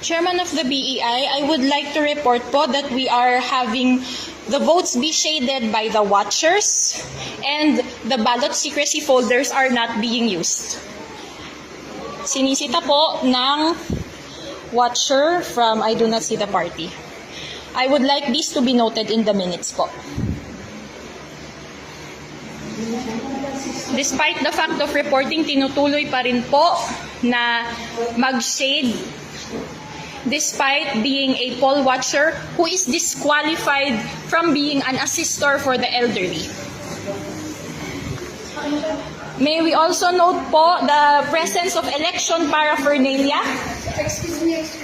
Chairman of the BEI, I would like to report po that we are having the votes be shaded by the watchers and the ballot secrecy folders are not being used. Sinisita po ng watcher from I do not see the party. I would like this to be noted in the minutes po. Despite the fact of reporting, tinutuloy pa rin po na mag-shade despite being a poll watcher who is disqualified from being an assister for the elderly. May we also note po the presence of election paraphernalia. Excuse me.